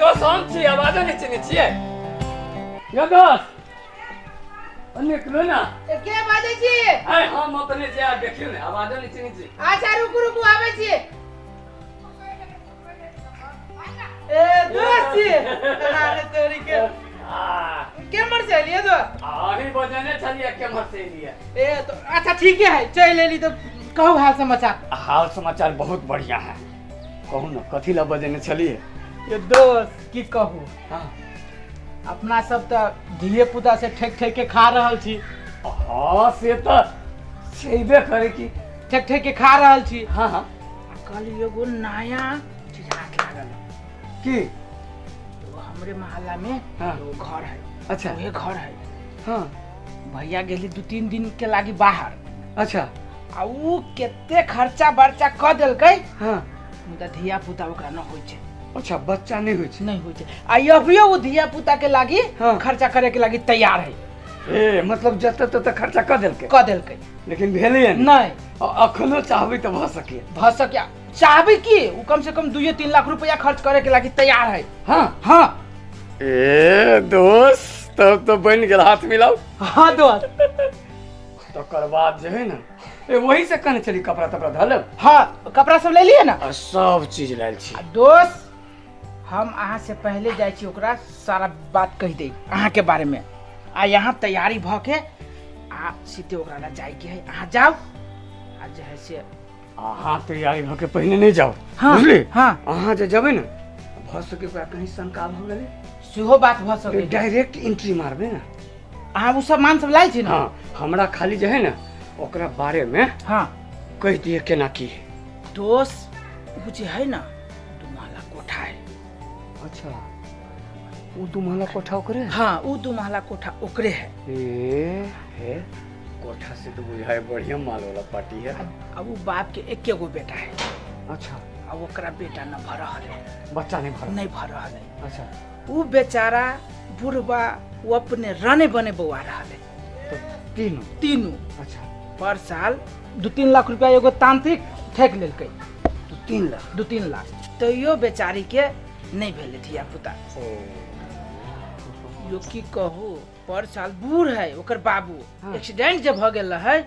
दोस्त हम छी आवाजो नहीं चिन्है छियै यो दोस्त निकलो ना के बाजै छी आय हम अपने जे देखियो ने आवाजो नहीं चिन्है छी अच्छा रुकू रुकू आबै छी ए दोस्त छी अरे तोरी के मर चलिए तो आही बजने छलिए केमहर से एलिए ए तो अच्छा ठीक है चल लेली तो कहू हाल समाचार बहुत बढ़िया है कहू ना कथी ला बजने छलिए ये दोस्त की कहू हां अपना सब तो धिये पुता से ठेक ठेक के खा रहल छी हां से तो छेबे करे की ठेक ठेक के खा रहल छी हां हां कल एगो नया चीज हाथ लागल की तो हमरे मोहल्ला में वो घर है अच्छा ये घर है हां भैया गेली 2-3 दिन के लागी बाहर अच्छा आ ऊ केते खर्चा बर्चा क देलकै हां मुदा धिया पुता ओकरा न होय छै अच्छा बच्चा नहीं होय छै नहीं होय छै आ अभियो वो धिया पुता के लागी खर्चा करे के लागी तैयार है ए मतलब जते तते खर्चा क देलकै लेकिन भेलै नहीं अखनो चाहबै त भ सके चाहबै की ऊ कम से कम 2-3 लाख रुपया खर्च करे के लागी तैयार है हां हां ए दोस्त तब तो बन गेल हाथ मिलाओ हां दोस्त तकर बाद जे है ना ए वही से कने चली कपड़ा तपड़ा धलब हां कपड़ा सब ले लिए ना सब चीज लायल छी दोस्त हम अहाँ से पहले जाय छी ओकरा सारा बात कह दे अहाँ के बारे में आ यहाँ तैयारी भ के आ सीधे ओकरा ला जाय के है अहाँ जाओ आ जे है से अहाँ तैयारी भ के पहले नहीं जाओ हाँ, बुझली हां अहाँ जे जबे ना भ सके ओकरा कहीं शंका भ गेलै सेहो बात भ सके डायरेक्ट एंट्री मारबे ना अहाँ उ सब मान सब लाइ छी ना हां हमरा खाली जे है ना ओकरा बारे में हां कह दिए केना की दोस्त उ जे है ना दुमाला कोठा है अच्छा उ दुमाला कोठा ओकरे हां उ दुमाला कोठा ओकरे है हे कोठा से तो बुझाए बढ़िया माल वाला पार्टी है अब उ बाप के एके गो बेटा है अच्छा अब ओकरा बेटा न भ रहल है बच्चा नहीं भ रहल है अच्छा उ बेचारा बुढ़वा वो अपने रने बने बउआ रहल है तो तीनों अच्छा पर साल 2-3 लाख रुपया एगो तांत्रिक ठेक लेलकै तो 3 लाख तो यो बेचारी के नहीं भेले धिया पुता यो की कहू पर साल बूढ़ है ओकर बाबू एक्सीडेंट जब भ गेल है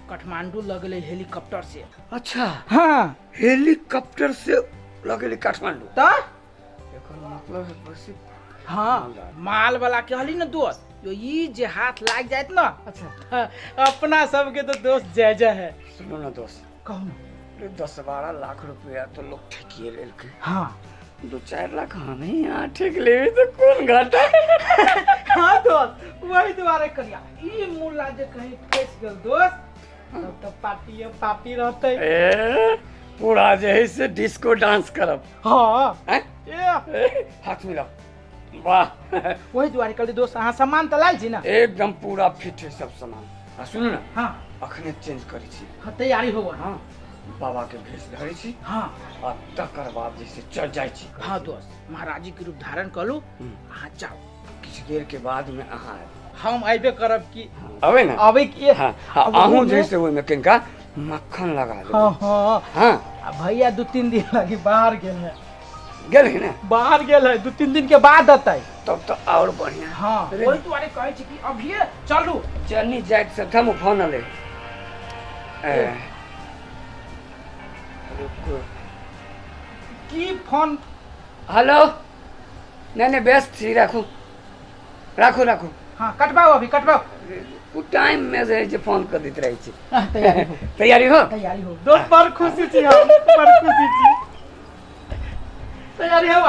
काठमांडू लगले हेलीकॉप्टर से अच्छा हां हेलीकॉप्टर से लगले काठमांडू त एकर मतलब है बस हां माल वाला कहली न दोस्त यो ई जे हाथ लाग जात न अच्छा अपना सब के तो दोस्त जय है सुनो ना दोस्त कहू ना 10-12 लाख रुपया तो लोग ठेकिए लेलके हां 2-4 लाख हम ही यहाँ ठेक लेबे तो कौन घाटा हां दोस्त वही तुम्हारे करिया ई मुल्ला जे कहीं फंस गेल दोस्त तब तो पार्टी रहते ए पूरा जे है से डिस्को डांस करब हां हाथ मिलाओ वाह वही तुम्हारे कल दोस्त अहाँ सामान त लाल छी ना एकदम पूरा फिट है सब सामान सुनो ना हां अखने चेंज करी छी हां तैयारी होगा हां बाबा के भेष धरे छी हां आ तकर बाद जैसे चल जाय छी हां दोस्त महाराज जी के रूप धारण कलू अहाँ जाओ किछ देर के बाद में अहाँ हम आइबे करब की अबे ना अबे की हां अहूं जैसे ओय में किनका मक्खन लगा ले हां हां हां भैया 2-3 दिन लगी बाहर गेल है ना बाहर गेल है 2-3 दिन के बाद आते तब तो और बढ़िया हां वही तुम्हारे कहे छी कि अभी चलू जर्नी जाट से थम फोन ले की फोन हेलो नहीं व्यस्त छी राखू हां कटवाओ अभी कटवाओ कुछ टाइम में जे फोन कर देत रही छी तैयारी हो दोस्त पर खुशी छी हम पर खुशी छी तैयारी हो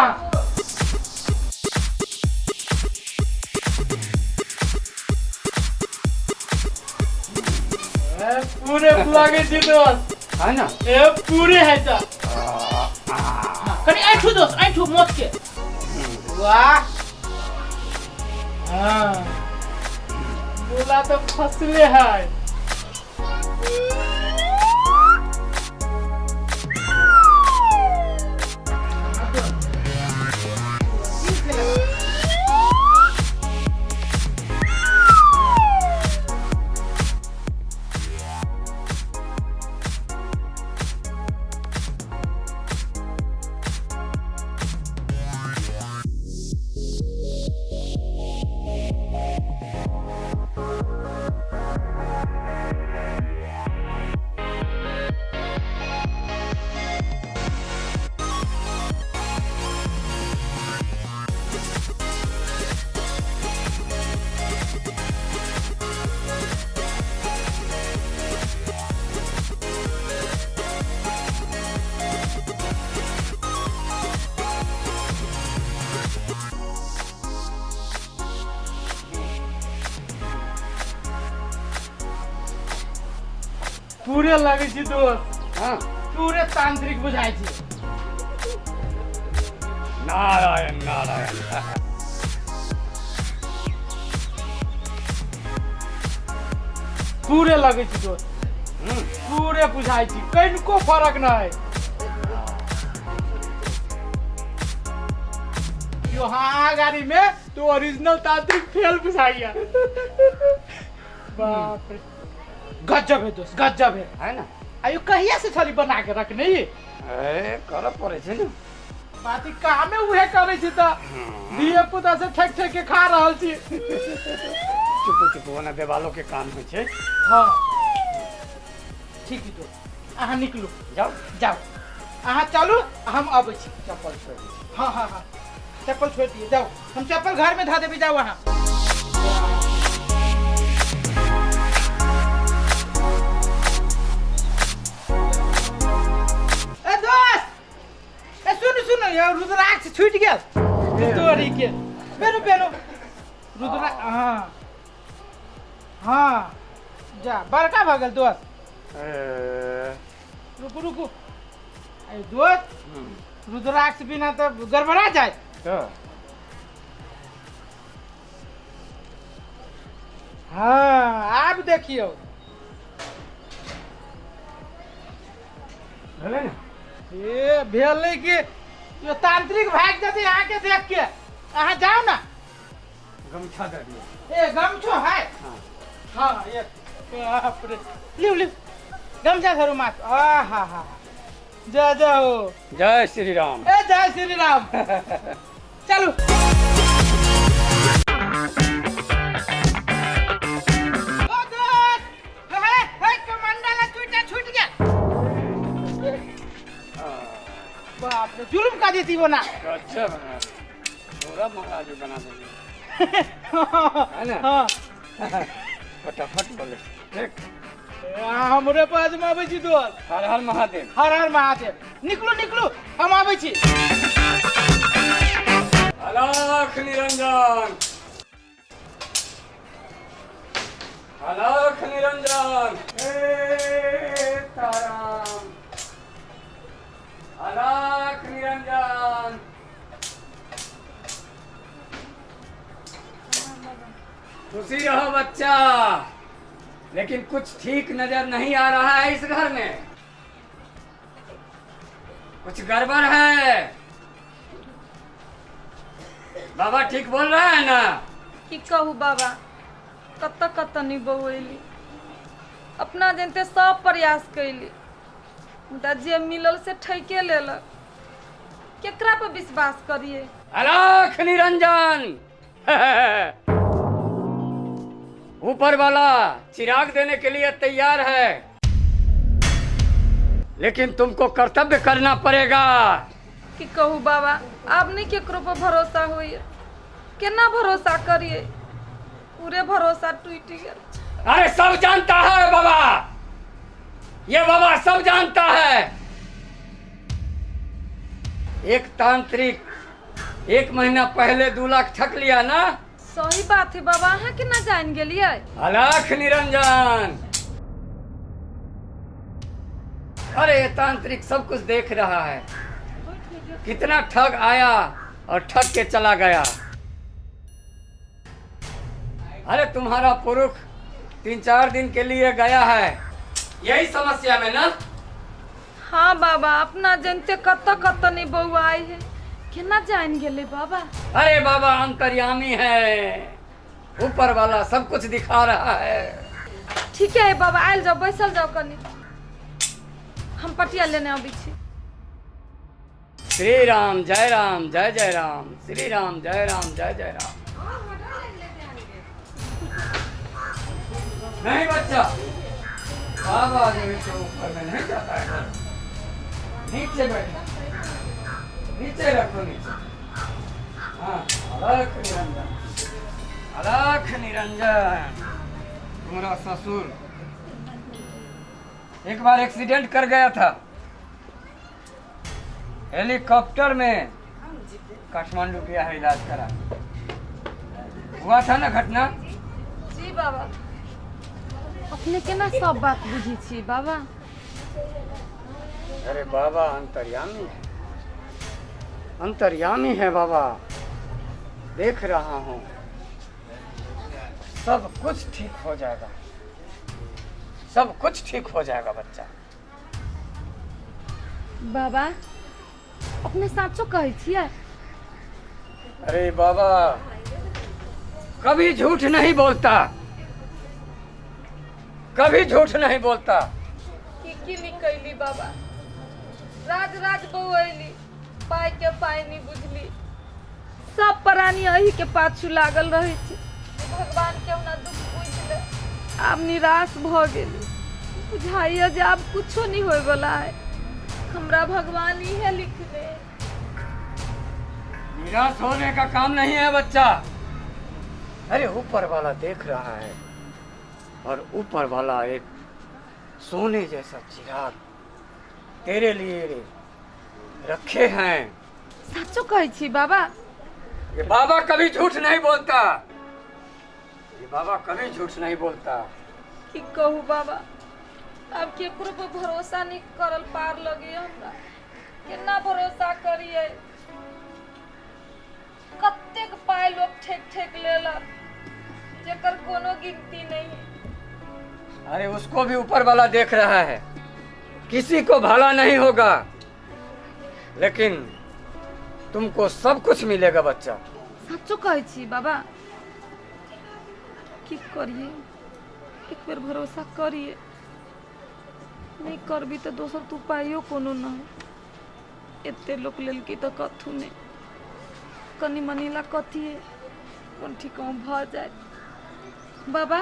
पूरे लागे छी दोस्त है ना ए पूरे है तो कनी ऐठू दोस्त ऐठू मोत के वाह हां बोला तो फसले है पूरे लगे छी दोस्त, हाँ पूरे तांत्रिक बुझाई छी। नारायण नारायण। पूरे लगे छी दोस्त, पूरे बुझाई छी, कनिको फर्क नहीं। यो हाँ गाड़ी में तो ओरिजिनल तांत्रिक फेल बुझाइया। बाप रे, गजब है दोस्त, गजब है ना? आयु कहिया से थली बना के रखने ये? ए कर पड़े छे ना। बात कामे उहे करे छी त दिए पुता से ठक ठक के खा रहल छी। चुप चुप होना देवालों के काम में छे। हाँ ठीक है दोस्त, अहाँ निकलू, जाओ जाओ अहाँ चलू, हम आबै छी। चप्पल छोड़ दी। हाँ हाँ हाँ, चप्पल छोड़ दिए, जाओ हम चप्पल घर में धा देबे, जाओ वहाँ। ए दोस्त, ए सुन यार, रुद्राक्ष छूट गया तोरी के। बेनो बेनो रुद्राक्ष, हाँ हाँ जा, बड़का भगल दोस्त। रुको रुको, अरे दोस्त रुद्राक्ष बिना तो गड़बड़ा जाए। हाँ आप देखियो, भेले ना? ये भेल कि यो तांत्रिक भाग जते आके देख के, अहाँ जाओ ना। गमछा दे दियो। ए गमछो है? हाँ हाँ ये बाप रे, लियो लियो गमछा धरो मात। आ हा हा, जय जय हो। जय श्री राम। ए जय श्री राम। चलो ओ दोस्त, है कमंडला छूट गया। बाप रे, जुल्म का देती वो ना। अच्छा बना, पूरा महाराज बना देंगे, है ना? हाँ फटाफट बोले। देख हमरे पास में आबै छी दोस्त। हर हर महादेव। हर हर महादेव। निकलू निकलू, हम आबै छी। अलख निरंजन, अलख निरंजन, हे ताराम, अलख निरंजन। खुशी रहो बच्चा, लेकिन कुछ ठीक नजर नहीं आ रहा है इस घर में, कुछ गड़बड़ है। बाबा ठीक बोल रहा है ना? की कहू बाबा, कत नहीं बउली, अपना जनते सब प्रयास कैली, मुदा जे मिलल से ठैके लेलक, केकरा पर विश्वास करिए? अलख निरंजन। ऊपर वाला चिराग देने के लिए तैयार है, लेकिन तुमको कर्तव्य करना पड़ेगा। की कहू बाबा, आप नहीं केकरो पर भरोसा होइए, केना भरोसा करिए? पूरे भरोसा टूट गया। अरे सब जानता है बाबा, ये बाबा सब जानता है। एक तांत्रिक 1 महीना पहले 2 लाख ठक लिया ना। सही बात है बाबा, अहाँ केना जान गेलिए? अलख निरंजन, अरे ये तांत्रिक सब कुछ देख रहा है, कितना ठग आया और ठग के चला गया। अरे तुम्हारा पुरुष 3-4 दिन के लिए गया है, यही समस्या में ना? हाँ बाबा, अपना जनते कत नहीं बउआ आई है, केना जान गेले बाबा? अरे बाबा अंतर्यामी है, ऊपर वाला सब कुछ दिखा रहा है। ठीक है बाबा, आयल जाओ, बैसल जाओ कनी, हम पटिया लेने अभी छी। श्री राम जय राम जय जय राम, श्री राम जय राम जय जय राम। नहीं बच्चा, बाबा जो है तो ऊपर में नहीं जाता है, नीचे बैठो, नीचे रखो नीचे। हाँ, अलख निरंजन, अलख निरंजन। तुम्हारा ससुर एक बार एक्सीडेंट कर गया था हेलीकॉप्टर में, काठमांडू गया है, इलाज करा। हुआ था ना घटना? जी बाबा। अपने केना सब बात बुझी छी बाबा? अरे बाबा अंतर्यामी है, अंतर्यामी है बाबा। देख रहा हूँ, सब कुछ ठीक हो जाएगा, सब कुछ ठीक हो जाएगा बच्चा। बाबा अपने साचो कहै छियै? अरे बाबा कभी झूठ नहीं बोलता, कभी झूठ नहीं बोलता। की निकैली बाबा? राज राज बउैली, पाई के पाई नहीं बुझली। सब प्राणी अही के पाछू लागल रहे छी। भगवान के ना दुख बुझ ले, आब निराश भ गेली। बुझाइए जे आब कुछो नहीं होय वाला है। हमरा भगवान ही है लिखले। निराश होने का काम नहीं है बच्चा। अरे ऊपर वाला देख रहा है, और ऊपर वाला एक सोने जैसा चिराग तेरे लिए रखे हैं। सचो कहै छी बाबा? ये बाबा कभी झूठ नहीं बोलता, ये बाबा कभी झूठ नहीं बोलता। की कहू बाबा, अब केकरो पर भरोसा नहीं करल पार लगे हमरा। केना भरोसा करिए? कतेक पाई लोग ठेक ठेक लेलक, जेकर कोनो गिनती नहीं। अरे उसको भी ऊपर वाला देख रहा है। किसी को भला नहीं होगा, लेकिन तुमको सब कुछ मिलेगा बच्चा। सचो कहै छी बाबा? की करिए? एक बेर भरोसा करिए, नहीं करबी तो दोसर तू पाइयो कोनो न। एते लोक लेल की तो कथू नहीं, कनी मनीला कथिए कोन ठिकाँ भ जाए। बाबा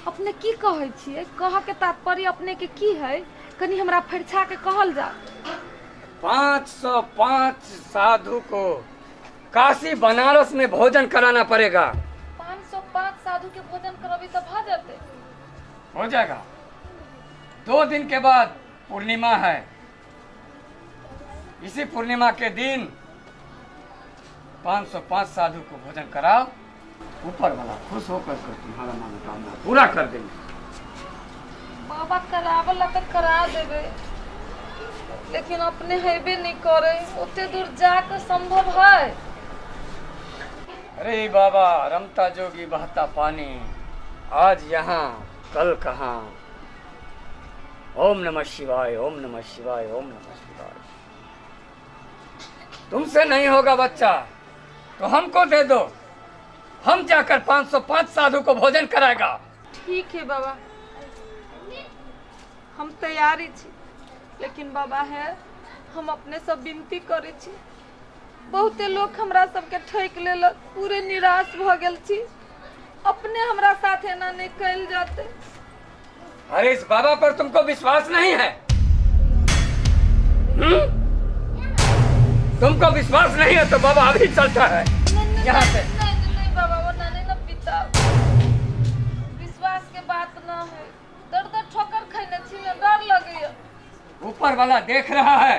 अपने की कहै छियै? कह के तात्पर्य अपने के की है? कनी हमरा फरछा के कहल जा। 505 साधु को काशी बनारस में भोजन कराना पड़ेगा। 505 साधु के भोजन करबी तो भ जाते? हो जाएगा। 2 दिन के बाद पूर्णिमा है। इसी पूर्णिमा के दिन 505 साधु को भोजन कराओ। ऊपर वाला खुश होकर कर तुम्हारा मनोकामना पूरा कर देंगे। बाबा करावला तो करा देवे, लेकिन अपने हेबे नहीं करे। उतने दूर जाकर संभव है? अरे बाबा रमता जोगी बहता पानी, आज यहाँ कल कहाँ। ओम नमः शिवाय, ओम नमः शिवाय, ओम नमः शिवाय। तुमसे नहीं होगा बच्चा तो हमको दे दो, हम जाकर 505 साधु को भोजन कराएगा। ठीक है बाबा, हम तैयारी छी। लेकिन बाबा है, हम अपने सब विनती करे छी। बहुते लोग हमरा सबके ठेक लेलक, पूरे निराश भ गेल छी। अपने हमरा साथे ना नहीं कैल जाते। अरे इस बाबा पर तुमको विश्वास नहीं है? तुमको विश्वास नहीं है तो बाबा अभी चलता है यहाँ से। नहीं बाबा, वो नानी ना पिता। विश्वास के बात ना है। दर दर ठोकर खैने छी, डर लगे। ऊपर वाला देख रहा है।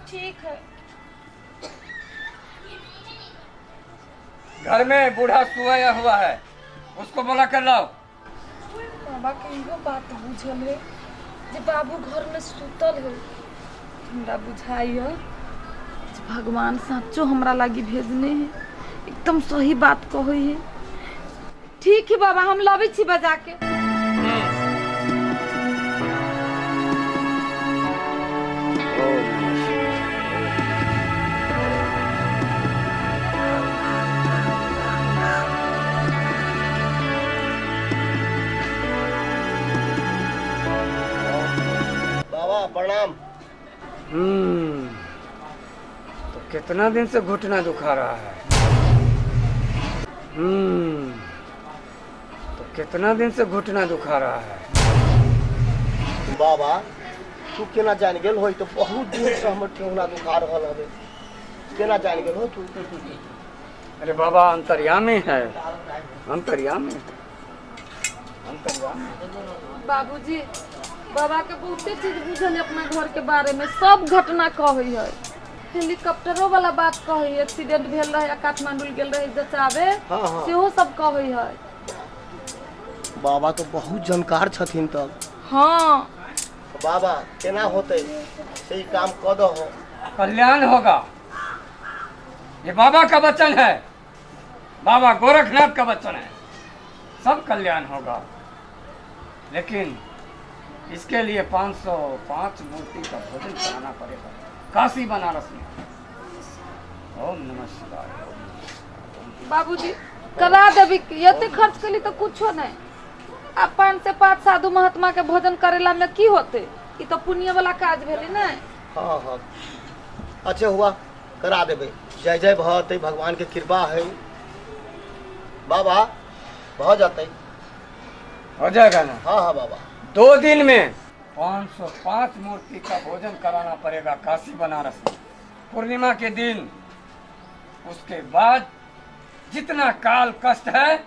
ठीक है। घर में बूढ़ा सोया हुआ है, उसको बोला कर लाओ। बाबा के इहो बात बुझल है जे बाबू घर में सुतल है। हमरा बुझाइए जे भगवान सच्चो हमरा लागी भेजने है। एकदम सही बात कहै है। ठीक है बाबा, हम लबै छी बजा के। प्रणाम। तो कितना दिन से घुटना दुखा रहा है? तो कितना दिन से घुटना दुखा रहा है? बाबा तू केना जान गेल हो? तो बहुत दिन से हमर ठेहुना दुखा रहल हवे। केना जान गेल हो तू? अरे बाबा अंतर्यामी है, अंतर्यामी, अंतर्यामी। बाबूजी, बाबा के बहुते चीज बुझल है अपना घर के बारे में। सब घटना कहै है। हेलीकॉप्टरो वाला बात कही, एक्सीडेंट भेल रहे, काठमांडू गेल रहे जचावे, हाँ हाँ सेहो सब कही है। बाबा तो बहुत जानकार छथिन तब। हाँ बाबा केना होते से ही काम कऽ दहो। कल्याण होगा, ये बाबा का वचन है, बाबा गोरखनाथ का वचन है, सब कल्याण होगा। लेकिन इसके लिए 505 मूर्ति का भोजन कराना पड़ेगा काशी बनारस में। ओम नमः शिवाय। बाबूजी करा देवी, ये खर्च के लिए तो कुछो नहीं। अब 5 से 5 साधु महात्मा के भोजन करेला में की होते, ये तो पुण्य वाला काज भेले ना। हाँ हाँ अच्छा हुआ, करा देबे। जय जय भगवते, भगवान के कृपा है। बाबा भऽ जाते। हो जाएगा ना? हाँ हाँ बाबा। 2 दिन में 505 मूर्ति का भोजन कराना पड़ेगा काशी बनारस में, पूर्णिमा के दिन। उसके बाद जितना काल कष्ट है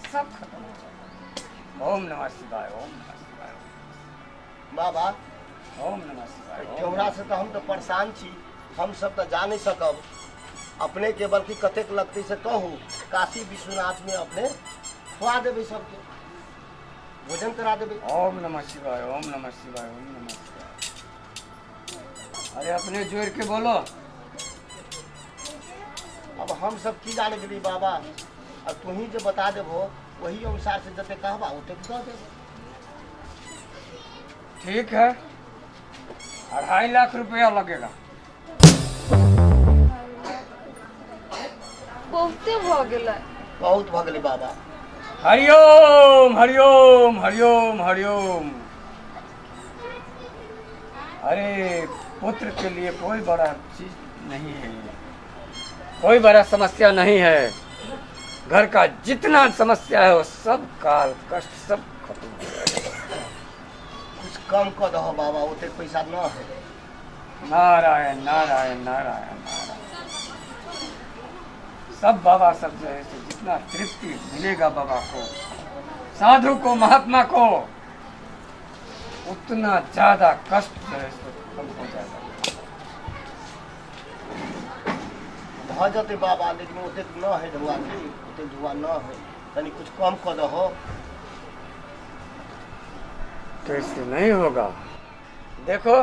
सब खत्म हो जाएगा। ओम नमः शिवाय, ओम नमः शिवाय। बाबा ओम नमः शिवाय। ओम हमरा से तो हम तो परेशान छी, हम सब तो जा नहीं सकब। अपने के बल्कि कतेक लगते से कहूँ, काशी विश्वनाथ में अपने खुआ देवे, सबके भोजन करा देवे। ओम नमः शिवाय, ओम नमः शिवाय, ओम नमः शिवाय। अरे अपने जोर के बोलो। अब हम सब की जाने गेली बाबा, अब तू ही जो बता देबो वही अनुसार से जते कहबा ओते कह देबो। ठीक है, 2.5 लाख रुपया लगेगा। बहुते भ गेलै। बहुत भ गेलै बाबा। हरिओम हरिओम हरिओम हरिओम। अरे पुत्र के लिए कोई बड़ा चीज नहीं है, कोई बड़ा समस्या नहीं है। घर का जितना समस्या है वो सब काल कष्ट सब खत्म हो जाएगा। कुछ कम कर दहो बाबा, ओते पैसा न है। नारायण नारायण नारायण नारायण। सब बाबा सब जो है सो जितना तृप्ति मिलेगा बाबा को, साधु को, महात्मा को, उतना ज्यादा कष्ट जो है सो कम हो जाएगा। भ जते बाबा, लेकिन ओते न है धुआ की, ओते धुआ न है, तनी कुछ कम कर दहो। तो इससे नहीं होगा। देखो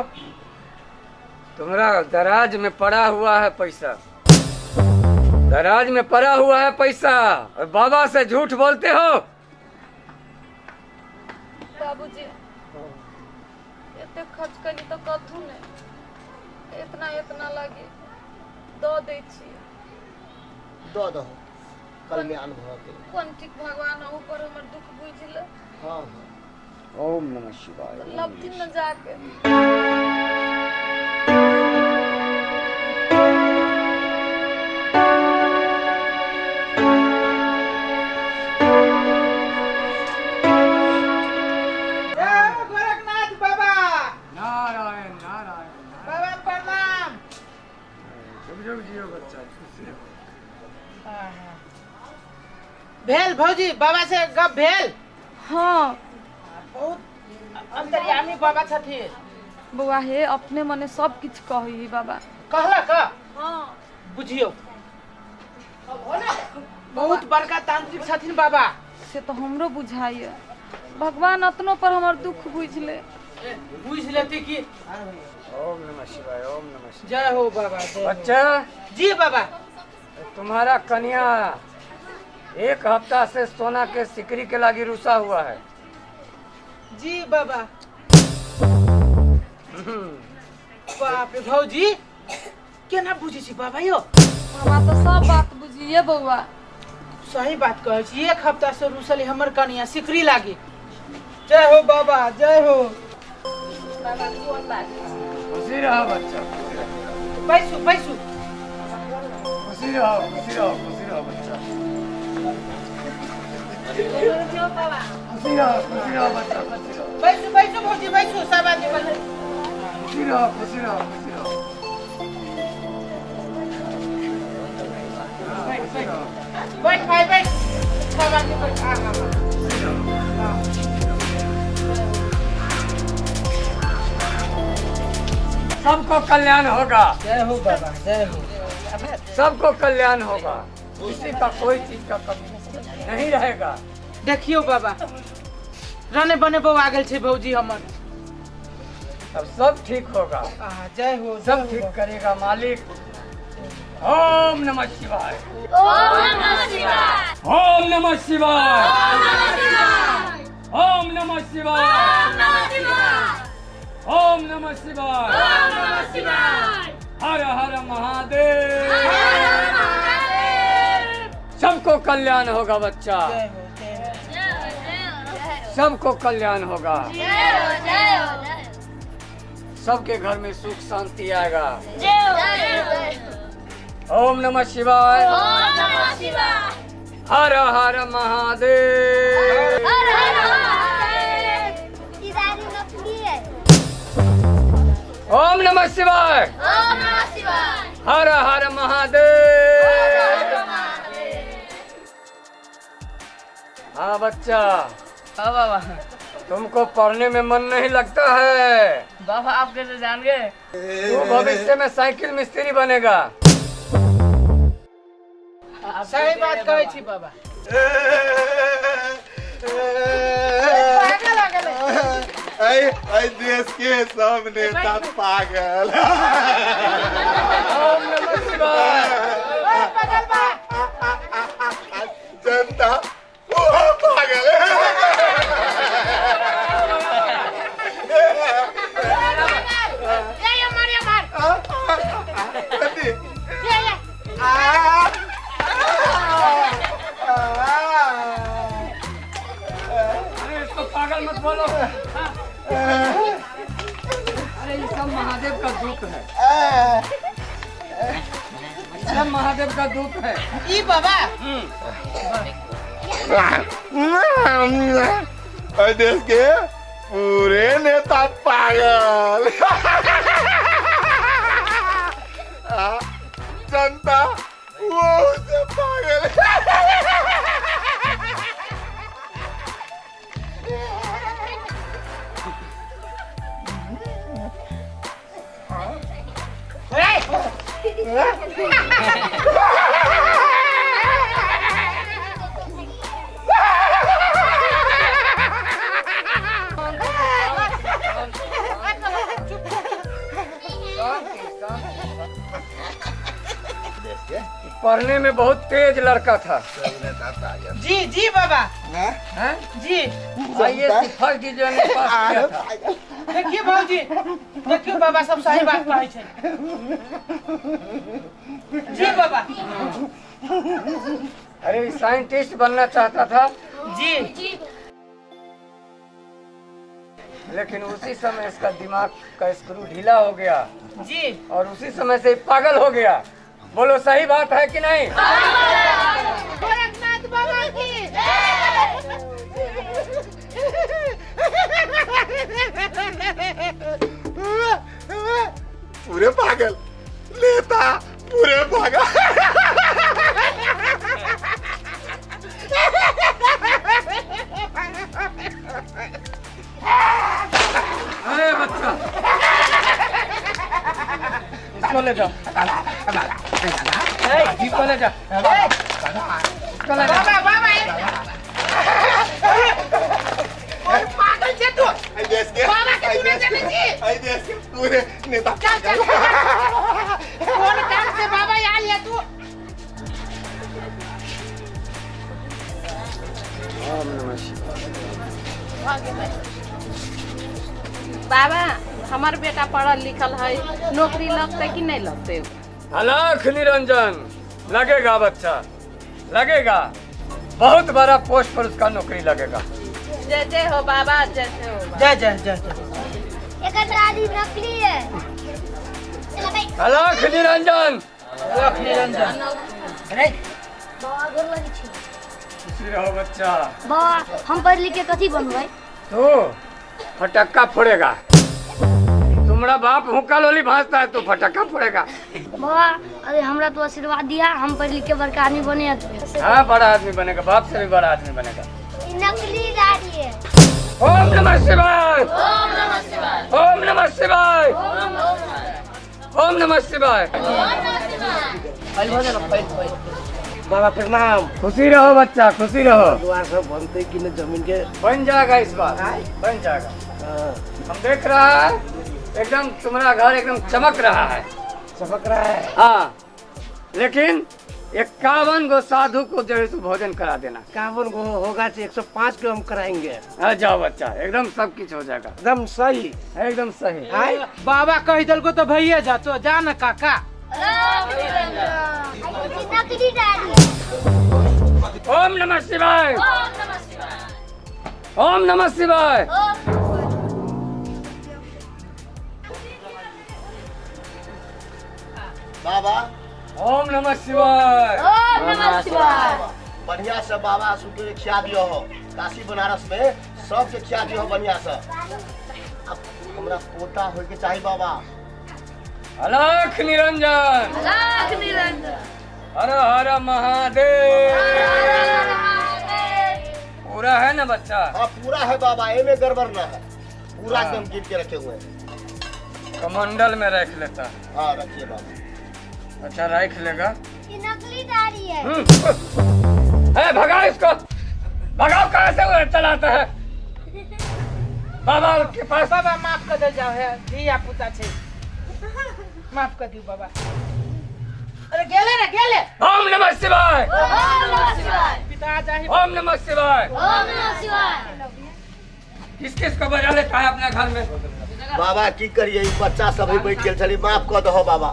तुम्हारा दराज में पड़ा हुआ है पैसा, दराज में पड़ा हुआ है पैसा, और बाबा से झूठ बोलते हो। बाबूजी एते खर्च करी तो कथू नहीं, इतना लागे दो दे छी। दऽ दहो, कल्याण भ गेल। कोन ठीक भगवान ऊपर हमर दुख बुझ ले। हाँ हाँ ओम नमः शिवाय। ओम लबथिन नमः न जाके। गोरखनाथ बाबा, नारायण नारायण बाबा प्रणाम। जुग जुग जियो बच्चा, खुश रहो। भेल भौजी, बाबा से गप भेल? हाँ बहुत अंतर्यामी बाबा छथिन। बउआ हे अपने मने सब किछ कही बाबा। कहला का हाँ बुझियो, बहुत बड़का तांत्रिक छथिन बाबा। से तो हमरो बुझाइए, भगवान अपनों पर हमर दुख बुझ ले। बुझ लेती कि ओम नमः शिवाय, ओम नमः शिवाय। जय हो बाबा, जय हो। बच्चा जी बाबा। तुम्हारा कन्या 1 हफ्ता से सोना के सिकरी के लागी रुसा हुआ है। जी बाबा। बाप रे भौजी, केना बुझी छी बाबा यो? बाबा तो सब बात बुझिए बउआ। सही बात कहै छी, 1 हफ्ता से रुसली हमर कन्या सिकरी लागी। जय हो बाबा, जय हो बाबा। कोन बात? खुशी रहो बच्चा, खुशी रहो। बैसू बैसू। खुशी रहो, खुशी रहो, खुशी रहो बच्चा। खुशी रहो बच्चा, खुशी रहो। बैसू बैसू भौजी, बैसू। सब आदमी बैसू। खुशी रहो, खुशी रहो, खुशी रहो। बैठ भाई बैठ। सब आदमी बैठ। हाँ हाँ हाँ। सबको कल्याण होगा, जय हो बाबा, जय हो। सबको कल्याण होगा, किसी का कोई चीज का कमी नहीं रहेगा। देखियो बाबा, रने बने बहू आ गए छे भौजी हमर। अब सब ठीक होगा, जय हो, सब ठीक करेगा मालिक। ओम नमः शिवाय, ओम नमः शिवाय, ओम नमः शिवाय, ओम नमः शिवाय, ओम नमः शिवाय, ओम नमः शिवाय, ओम नमः शिवाय, ओम नमः शिवाय, हर हर महादेव। हर हर महादेव। सबको कल्याण होगा बच्चा, जय हो, जय हो। सबको कल्याण होगा, जय हो, जय हो, सबके घर में सुख शांति आएगा। जय हो, जय हो। ओम नमः शिवाय, ओम नमः शिवाय, हर हर महादेव। हर हर महादेव। इधर नकली है। ओम नमः शिवाय, ओम नमः शिवाय, हर हर हर महादेव। हर महादेव। हाँ बच्चा, हाँ बाबा, तुमको पढ़ने में मन नहीं लगता है? बाबा आप कैसे जान गए? तू भविष्य में साइकिल मिस्त्री बनेगा। सही बात कहे छी बाबा। देश के सब नेता पागल। ओम नमः शिवाय, जनता वो पागल अरे इसको पागल मत बोलो। अरे ये सब महादेव का दूत है, सब महादेव का दूत है। ई बाबा, देश के पूरे नेता पागल। जनता वो से पागल। पढ़ने में बहुत तेज लड़का था। जी जी बाबा, हैं? जी। IAS फर्स्ट डिवीजन में पास किया था। देखिए भौजी, देखियो बाबा सब सही बात कहे छे। जी बाबा। अरे साइंटिस्ट बनना चाहता था, जी। लेकिन उसी समय इसका दिमाग का स्क्रू ढीला हो गया जी। और उसी समय से पागल हो गया। बोलो सही बात है कि नहीं? गोरखनाथ बाबा की पूरे पागल नेता, पूरे पागल। अरे बच्चा, इसको ले जाओ, इसको ले जाओ, इसको ले जाओ। बाबा बाबा, पागल छे तू। देश के बाबा के तूने जाने छी। देश के पूरे नेता पागल। कौन काम से बाबा यहाँ लिया तू? ओम नमः शिवाय। बाबा हमार बेटा पढ़ल लिखल है, नौकरी लगते कि नहीं लगते? अलख निरंजन, लगेगा बच्चा, लगेगा। बहुत बड़ा पोस्ट पर उसका नौकरी लगेगा। जय जय हो बाबा, जय जय हो बाबा। जय जय जय जय। एक दादी नकली है। अलख निरंजन, अलख निरंजन। अरे बाबा गोर लगी छी। खुशी रहो बच्चा। बाबा हम पढ़ लिख के कथी बनबै? तू फटक्का फोड़ेगा। तुम्हारा बाप हुक्का लोली भाजता है, तो फटक्का फोड़ेगा। बाबा अरे हमरा तो आशीर्वाद दिया, हम पढ़ लिख के बड़का आदमी बने। हाँ, बड़ा आदमी बनेगा, बाप से भी बड़ा आदमी बनेगा। नकली दादी है। ओम नमः शिवाय, ओम नमः शिवाय, ओम नमः शिवाय। ओम नमः शिवाय। ओम नमः शिवाय। बाबा प्रणाम। खुशी रहो बच्चा, खुशी रहो। द्वार सब बनते कि न जमीन के? बन जाएगा इस बार, बन जाएगा। हम देख रहा है एकदम तुम्हारा घर एकदम चमक रहा है। चमक रहा है। हाँ, लेकिन 51 गो साधु को जो है सो भोजन करा देना। 51 गो होगा तो 105 को हम कराएंगे। आ जाओ बच्चा, एकदम सब कुछ हो जाएगा, एकदम सही। एकदम सही। आय बाबा कह दल को तो भैया जा तो जा न काका। नकली दाढ़ी। ओम नमः शिवाय। ओम नमः शिवाय। बाबा ओम नमः शिवाय। बढ़िया से बाबा सुके खिया दियो हो। काशी बनारस में सबके खिया दियो हो बढ़िया से। अब हमरा पोता होय के चाहिए बाबा। अलख निरंजन। हर हर महादेव। पूरा है ना बच्चा? हाँ पूरा है बाबा, एमे गड़बड़ ना है। पूरा एकदम गिन के रखे हुए हैं। कमंडल में रख लेता। हाँ रखिए बाबा। अच्छा रख लेगा। ये नकली दाढ़ी है। है भगाओ इसको, भगाओ। कहाँ से वो चलाता है? बाबा के पास। बाबा माफ कर दे जाओ है धिया पुता छे, माफ कर दियो बाबा। अरे गेले रे गेले। ओम नमः शिवाय। पिता जाहि। ओम नमः शिवाय। शिवाय। किस किस को बजा लेता है अपने घर में? बाबा की करिए, ई बच्चा सब ही बैठ गेल छली, माफ कर दहो बाबा।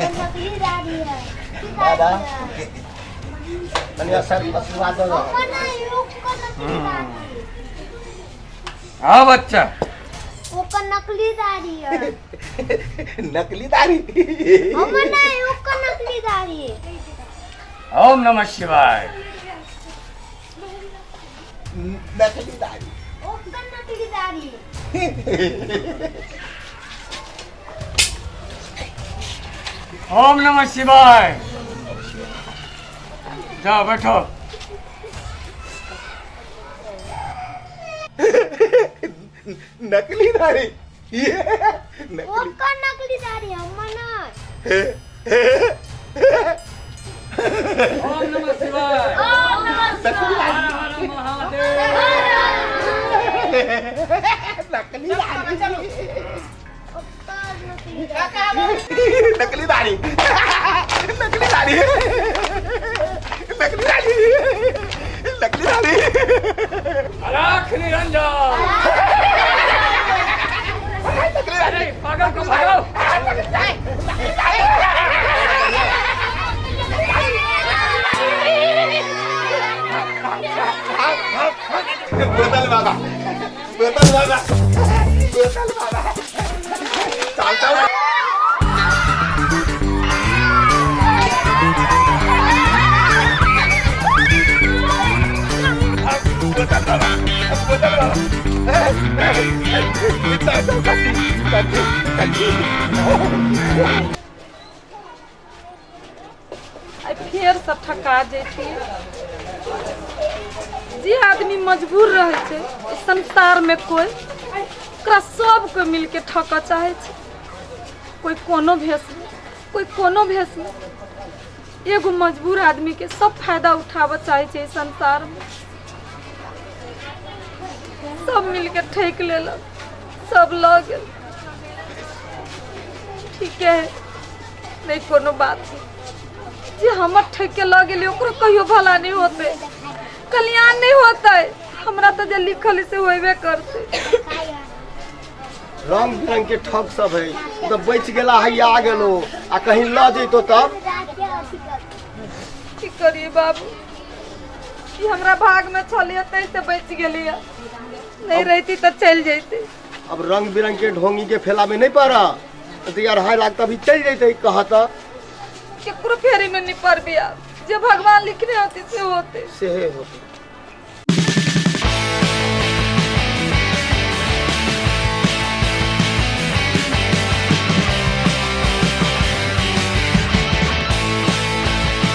नकली दाढ़ी है। बाबा बढ़िया सर आशीर्वाद दो। हाँ बच्चा। ओका नकली दाढ़ी है। नकली दाढ़ी। ओका नकली दाढ़ी है। ओम नमः शिवाय। नकली दाढ़ी। ओका नकली दाढ़ी है। ओम नमः शिवाय। जाओ बैठो। नकली दाढ़ी। नकली। ओका नकली दाढ़ी है मना। ओम नमः शिवाय। नकली हर दाढ़ी। हर महादेव। नकली दाढ़ी। ओका नकली दाढ़ी। नकली दाढ़ी। नकली दाढ़ी। नकली दाढ़ी। नकली दाढ़ी। अलख निरंजन। नकली दाढ़ी। अरे पागल को भगाओ। बोतल बाबा, बोतल बाबा, बोतल बाबा। चल चल। बोतल बाबा, बोतल बाबा। फिर से ठका जेती। जे आदमी मजबूर रहे छे इस संसार में कोई ओकरा सबके मिल के ठका चाहे छे। कोई कोनो भेष में, कोई कोनो भेष में। एगो मजबूर आदमी के सब फायदा उठाव चाहे छे इस संसार में। सब मिल के ठेक लेलक, सब ल गेल। ठीक है, नहीं कोनो बात नहीं। जे हमर ठेक के ल गेली ओकरो कहियो भला नहीं होते, कल्याण नहीं होता। हमरा तो जे लिखल से होइबे करते। रंग बिरंग के ठग सब है, तो बच गेला है आ गेलो, आ कहीं ल जइतो तब की करिए बाबू, कि हमरा भाग में छलिए तैसे बच गेलिए, नहीं रहती तो चल जैते। अब रंग बिरंग के ढोंगी के फैला में नहीं पड़ा तो यार हाय लागता भी चल जैते। कहता केकरो फेरी में नहीं पड़ बिया, जे भगवान लिखने होते से होते। से होते।